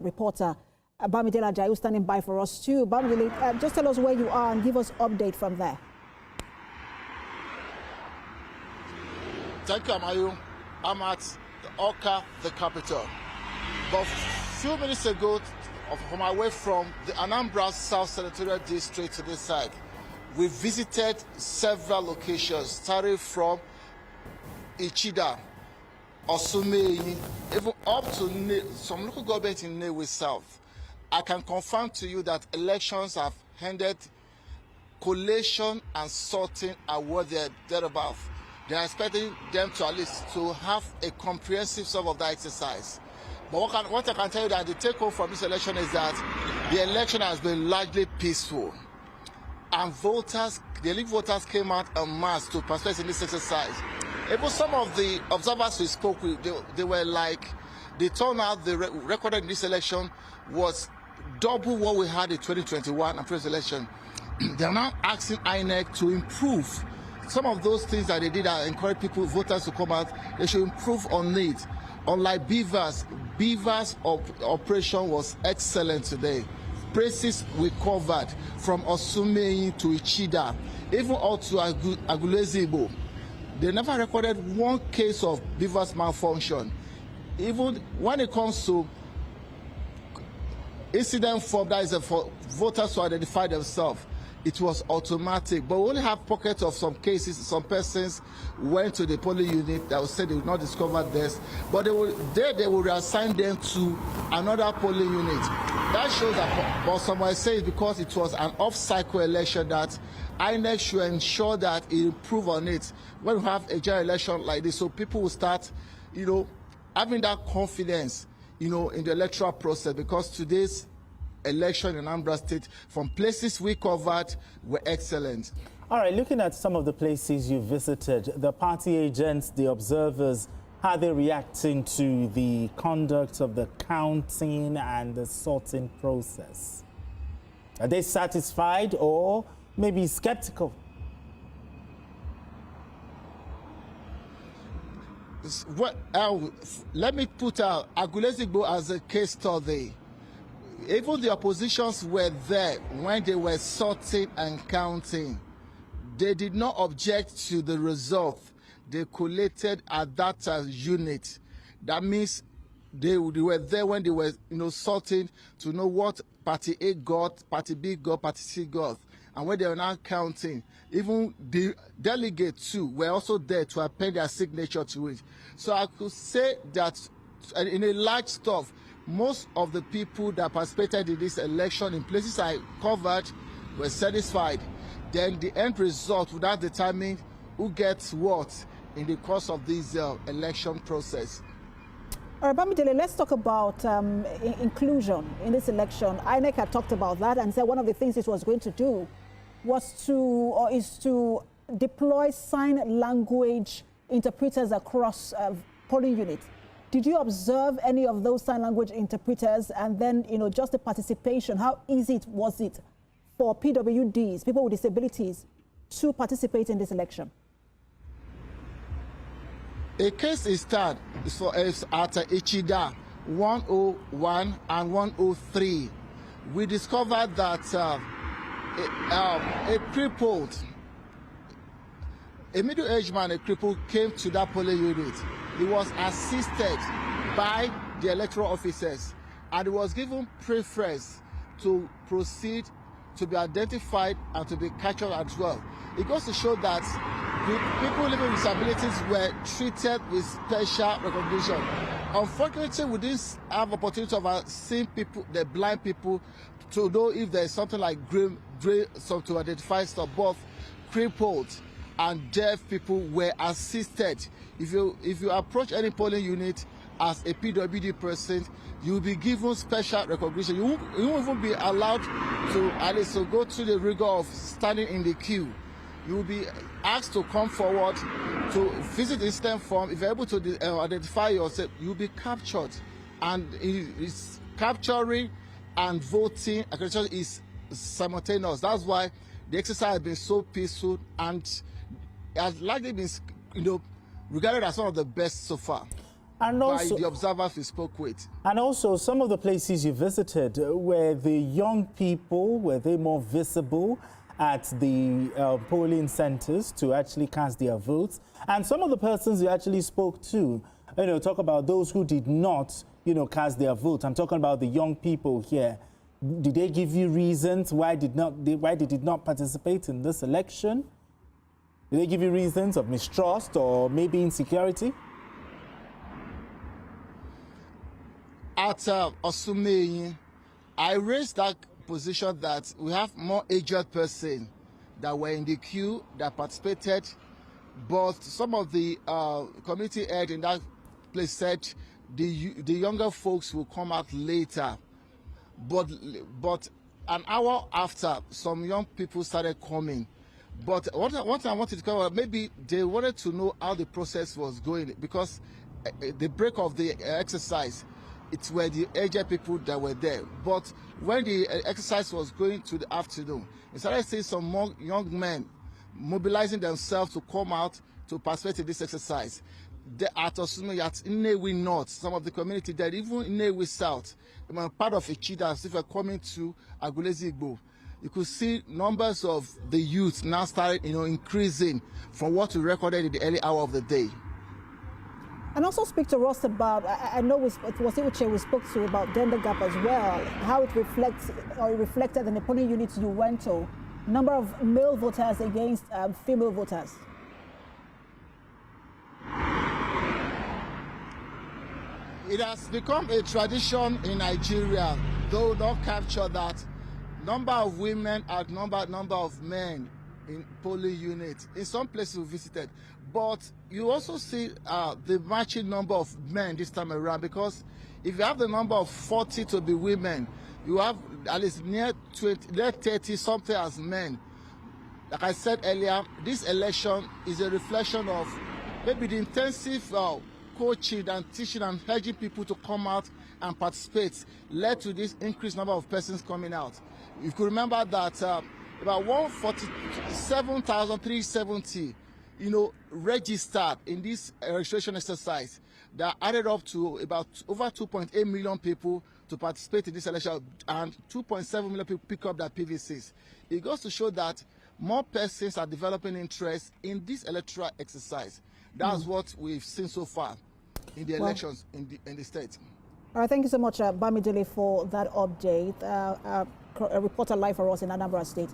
reporter Bamidele Ajayi standing by for us too. Bamidele, just tell us where you are and give us update from there. Thank you, Amayu. I'm at the Oka, the capital. But a few minutes ago, on my way from the Anambra South Senatorial District to this side, we visited several locations, starting from Ichida, Osumeyi, even up to some local government in Newe South. I can confirm to you that elections have ended. Collation and sorting are what they're about. They're expecting them to at least to have a comprehensive sort of that exercise. But what I can tell you that the take home from this election is that the election has been largely peaceful. And voters, the elite voters came out en masse to participate in this exercise. Even some of the observers we spoke with, they were like, the turnout they recorded in this election was double what we had in 2021 and previous election. They are now asking INEC to improve some of those things that they did that encourage people, voters to come out. They should improve on it. Unlike BVAS operation was excellent today. Places we covered from Osumeyi to Ichida, even out to Agulezigbo. They never recorded one case of BVAS malfunction. Even when it comes to incident form, that is for voters to identify themselves, it was automatic. But we only have pockets of some cases. Some persons went to the polling unit that was said they would not discover this, but they will reassign them to another polling unit. That shows that, but some might say because it was an off-cycle election that INEC should ensure that it improve on it when we have a general election like this, so people will start, having that confidence, in the electoral process, because today's election in Anambra State, from places we covered, were excellent. All right, looking at some of the places you visited, the party agents, the observers, how are they reacting to the conduct of the counting and the sorting process? Are they satisfied or maybe skeptical? Let me put Agulezigbo as a case study. Even the oppositions were there when they were sorting and counting. They did not object to the result they collated at that unit. That means they were there when they were sorting to know what party A got, party B got, party C got. And when they were now counting, even the delegates too were also there to append their signature to it. So I could say that in a large stuff, most of the people that participated in this election in places I covered were satisfied. Then the end result would have determined who gets what in the course of this election process. All right, Bamidele, let's talk about inclusion in this election. INEC had talked about that and said one of the things it was going to do was to deploy sign language interpreters across polling units. Did you observe any of those sign language interpreters? And then, just the participation, how easy was it for PWDs, people with disabilities, to participate in this election? A case is at Ichida 101 and 103. We discovered that a crippled, a middle-aged man, a cripple, came to that polling unit. He was assisted by the electoral officers, and he was given preference to proceed to be identified and to be captured as well. It goes to show that the people living with disabilities were treated with special recognition. Unfortunately, we didn't have opportunity of seeing people, the blind people, to know if there is something like to identify stuff. Both crippled and deaf people were assisted. If you approach any polling unit as a PWD person, you will be given special recognition. You won't even be allowed to at least go through the rigor of standing in the queue. You will be asked to come forward to visit the incident form. If you're able to identify yourself, you'll be captured. And it's capturing and voting accreditation is simultaneous. That's why the exercise has been so peaceful and has likely been, regarded as one of the best so far. And also, by the observers we spoke with. And also, some of the places you visited, were the young people, were they more visible at the polling centers to actually cast their votes? And some of the persons you actually spoke to, talk about those who did not, cast their vote. I'm talking about the young people here. Did they give you reasons why they did not participate in this election? Did they give you reasons of mistrust or maybe insecurity? At Osumeyin, I raised that position that we have more aged persons that were in the queue that participated, but some of the community head in that place said the younger folks will come out later. But an hour after, some young people started coming. But what I wanted to cover, maybe they wanted to know how the process was going, because the break of the exercise, it were the aged people that were there. But when the exercise was going to the afternoon, we started seeing some more young men mobilizing themselves to come out to participate in this exercise. At Osumeyin, at Nnewi North, some of the community there, even in Nnewi South, part of Ichida, if you're coming to Agulezi Igbo, you could see numbers of the youth now started, increasing from what we recorded in the early hour of the day. And also speak to us about, I know it was Iwuche we spoke to about gender gap as well, how it reflects or it reflected in the polling units you went to, number of male voters against female voters. It has become a tradition in Nigeria, though not capture that number of women and number of men in polling units. In some places we visited, but you also see the matching number of men this time around, because if you have the number of 40 to be women, you have at least near 30 something as men. Like I said earlier, this election is a reflection of maybe the intensive coaching and teaching and urging people to come out and participate led to this increased number of persons coming out. You could remember that about 147,370, registered in this registration exercise that added up to about over 2.8 million people to participate in this election, and 2.7 million people pick up their PVCs. It goes to show that more persons are developing interest in this electoral exercise. That's what we've seen so far in the elections in the state. All right, thank you so much, Bamidele, for that update. A reporter live for us in Anambra State.